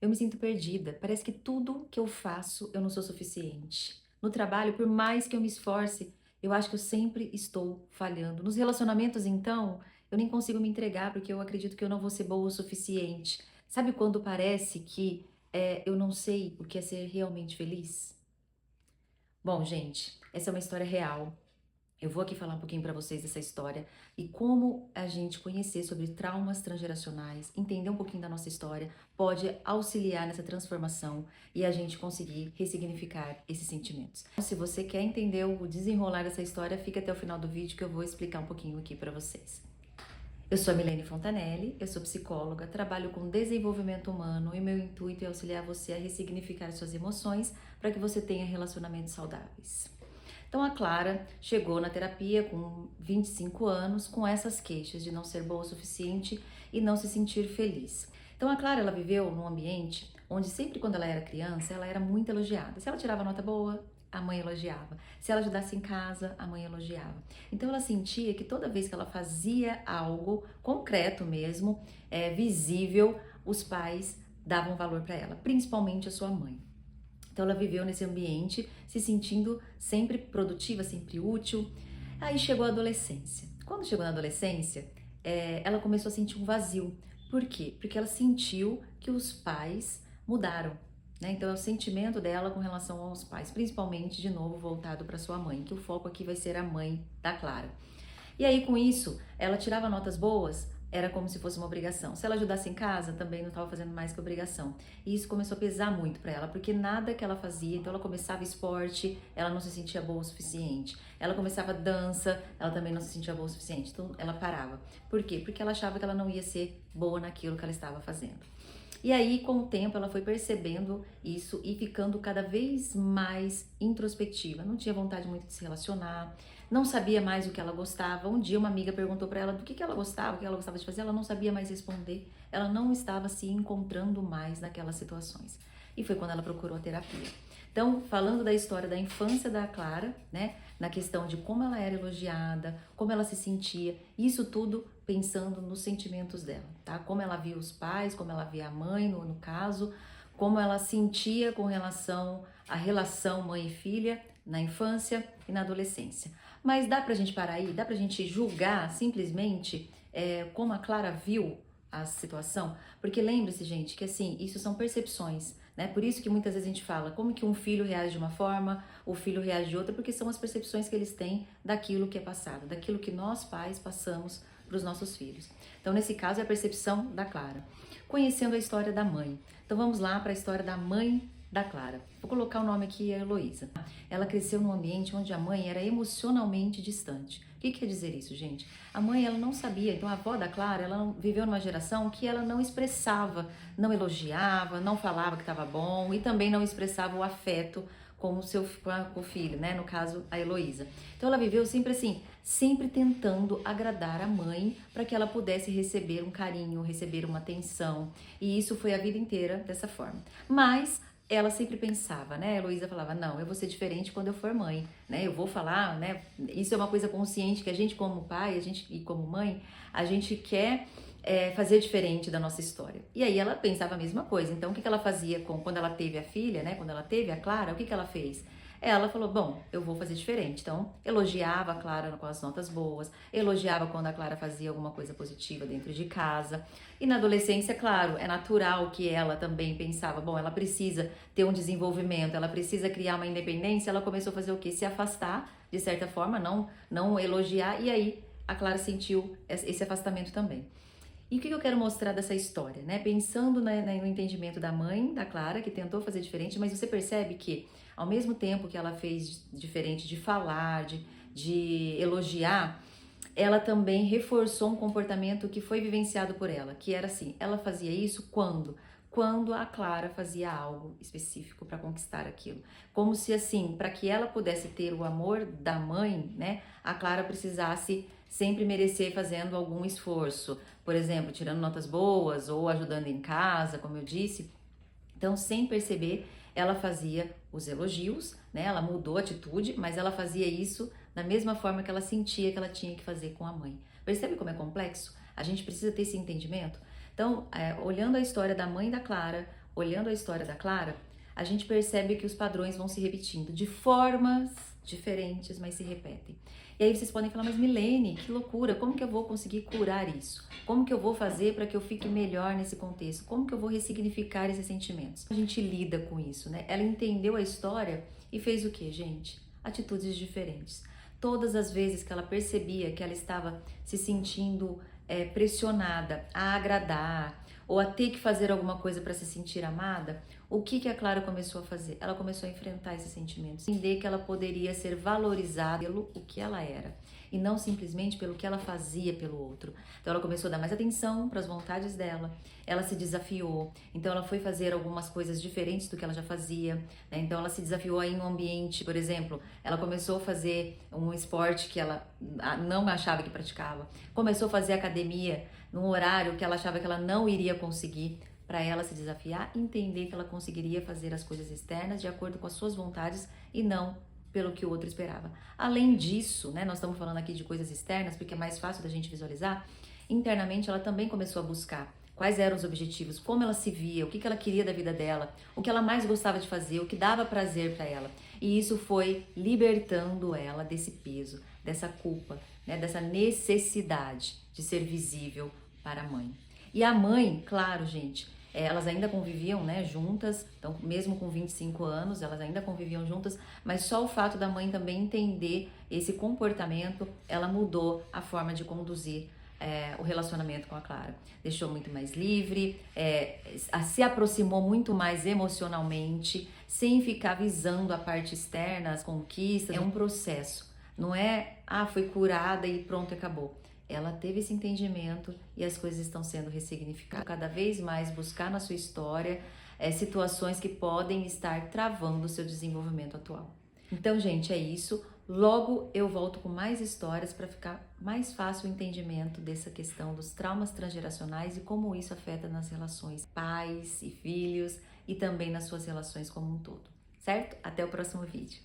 Eu me sinto perdida. Parece que tudo que eu faço eu não sou suficiente. No trabalho, por mais que eu me esforce, eu acho que eu sempre estou falhando. Nos relacionamentos, então, eu nem consigo me entregar porque eu acredito que eu não vou ser boa o suficiente. Sabe quando parece que eu não sei o que é ser realmente feliz? Bom, gente, essa é uma história real. Eu vou aqui falar um pouquinho para vocês dessa história e como a gente conhecer sobre traumas transgeracionais, entender um pouquinho da nossa história, pode auxiliar nessa transformação e a gente conseguir ressignificar esses sentimentos. Então, se você quer entender o desenrolar dessa história, fica até o final do vídeo que eu vou explicar um pouquinho aqui para vocês. Eu sou a Milene Fontanelli, eu sou psicóloga, trabalho com desenvolvimento humano e meu intuito é auxiliar você a ressignificar suas emoções para que você tenha relacionamentos saudáveis. Então a Clara chegou na terapia com 25 anos com essas queixas de não ser boa o suficiente e não se sentir feliz. Então a Clara ela viveu num ambiente onde sempre quando ela era criança ela era muito elogiada. Se ela tirava nota boa, a mãe elogiava. Se ela ajudasse em casa, a mãe elogiava. Então ela sentia que toda vez que ela fazia algo concreto mesmo, visível, os pais davam valor para ela, principalmente a sua mãe. Então ela viveu nesse ambiente, se sentindo sempre produtiva, sempre útil. Aí chegou a adolescência. Quando chegou na adolescência, ela começou a sentir um vazio. Por quê? Porque ela sentiu que os pais mudaram. Né? Então é o sentimento dela com relação aos pais, principalmente de novo voltado para sua mãe, que o foco aqui vai ser a mãe da Clara. E aí, com isso, ela tirava notas boas, era como se fosse uma obrigação. Se ela ajudasse em casa, também não estava fazendo mais que obrigação. E isso começou a pesar muito para ela, porque nada que ela fazia, então ela começava esporte, ela não se sentia boa o suficiente. Ela começava dança, ela também não se sentia boa o suficiente. Então ela parava. Por quê? Porque ela achava que ela não ia ser boa naquilo que ela estava fazendo. E aí, com o tempo, ela foi percebendo isso e ficando cada vez mais introspectiva. Não tinha vontade muito de se relacionar, não sabia mais o que ela gostava. Um dia, uma amiga perguntou para ela do que ela gostava, o que ela gostava de fazer. Ela não sabia mais responder. Ela não estava se encontrando mais naquelas situações. E foi quando ela procurou a terapia. Então, falando da história da infância da Clara, né, na questão de como ela era elogiada, como ela se sentia, isso tudo pensando nos sentimentos dela, tá? Como ela via os pais, como ela via a mãe, no caso, como ela sentia com relação à relação mãe e filha na infância e na adolescência. Mas dá pra gente parar aí? Dá pra gente julgar simplesmente como a Clara viu a situação? Porque lembre-se, gente, que assim, isso são percepções, né? Por isso que muitas vezes a gente fala como que um filho reage de uma forma, o filho reage de outra, porque são as percepções que eles têm daquilo que é passado, daquilo que nós pais passamos para os nossos filhos. Então, nesse caso, é a percepção da Clara. Conhecendo a história da mãe. Então, vamos lá para a história da mãe da Clara. Vou colocar o nome aqui, é Heloísa. Ela cresceu num ambiente onde a mãe era emocionalmente distante. O que quer dizer isso, gente? A mãe, ela não sabia, então a avó da Clara, ela viveu numa geração que ela não expressava, não elogiava, não falava que estava bom e também não expressava o afeto com com o filho, né? No caso, a Heloísa. Então ela viveu sempre assim, sempre tentando agradar a mãe para que ela pudesse receber um carinho, receber uma atenção. E isso foi a vida inteira dessa forma. Mas ela sempre pensava, né? A Heloísa falava, não, eu vou ser diferente quando eu for mãe, né? Eu vou falar, né? Isso é uma coisa consciente que a gente como pai, a gente e como mãe, a gente quer fazer diferente da nossa história. E aí ela pensava a mesma coisa. Então o que ela fazia quando ela teve a filha, né? Quando ela teve a Clara, o que ela fez? Ela falou, bom, eu vou fazer diferente. Então, elogiava a Clara com as notas boas, elogiava quando a Clara fazia alguma coisa positiva dentro de casa. E na adolescência, claro, é natural que ela também pensava, bom, ela precisa ter um desenvolvimento, ela precisa criar uma independência. Ela começou a fazer o quê? Se afastar, de certa forma, não elogiar. E aí, a Clara sentiu esse afastamento também. E o que eu quero mostrar dessa história, né? Pensando no entendimento da mãe, da Clara, que tentou fazer diferente, mas você percebe que, ao mesmo tempo que ela fez diferente de falar, de elogiar, ela também reforçou um comportamento que foi vivenciado por ela, que era assim, ela fazia isso quando? Quando a Clara fazia algo específico para conquistar aquilo. Como se assim, para que ela pudesse ter o amor da mãe, né, a Clara precisasse sempre merecer fazendo algum esforço. Por exemplo, tirando notas boas ou ajudando em casa, como eu disse. Então, sem perceber, ela fazia os elogios, né? Ela mudou a atitude, mas ela fazia isso da mesma forma que ela sentia que ela tinha que fazer com a mãe. Percebe como é complexo? A gente precisa ter esse entendimento? Então, olhando a história da mãe da Clara, olhando a história da Clara, a gente percebe que os padrões vão se repetindo de formas diferentes, mas se repetem. E aí vocês podem falar, mas Milene, que loucura, como que eu vou conseguir curar isso? Como que eu vou fazer para que eu fique melhor nesse contexto? Como que eu vou ressignificar esses sentimentos? A gente lida com isso, né? Ela entendeu a história e fez o quê, gente? Atitudes diferentes. Todas as vezes que ela percebia que ela estava se sentindo pressionada a agradar ou a ter que fazer alguma coisa para se sentir amada, o que a Clara começou a fazer? Ela começou a enfrentar esses sentimentos, entender que ela poderia ser valorizada pelo o que ela era e não simplesmente pelo que ela fazia pelo outro. Então ela começou a dar mais atenção para as vontades dela, ela se desafiou, então ela foi fazer algumas coisas diferentes do que ela já fazia, né? Então ela se desafiou aí no ambiente, por exemplo, ela começou a fazer um esporte que ela não achava que praticava, começou a fazer academia num horário que ela achava que ela não iria conseguir, para ela se desafiar, entender que ela conseguiria fazer as coisas externas de acordo com as suas vontades e não pelo que o outro esperava. Além disso, né, nós estamos falando aqui de coisas externas porque é mais fácil da gente visualizar, internamente ela também começou a buscar quais eram os objetivos, como ela se via, o que ela queria da vida dela, o que ela mais gostava de fazer, o que dava prazer para ela. E isso foi libertando ela desse peso, dessa culpa, né, dessa necessidade de ser visível para a mãe. E a mãe, claro, gente, elas ainda conviviam, né, juntas, então mesmo com 25 anos, elas ainda conviviam juntas, mas só o fato da mãe também entender esse comportamento, ela mudou a forma de conduzir o relacionamento com a Clara. Deixou muito mais livre, se aproximou muito mais emocionalmente, sem ficar visando a parte externa, as conquistas. É um processo, não é, foi curada e pronto, acabou. Ela teve esse entendimento e as coisas estão sendo ressignificadas. Cada vez mais buscar na sua história situações que podem estar travando o seu desenvolvimento atual. Então, gente, é isso. Logo eu volto com mais histórias para ficar mais fácil o entendimento dessa questão dos traumas transgeracionais e como isso afeta nas relações pais e filhos e também nas suas relações como um todo. Certo? Até o próximo vídeo.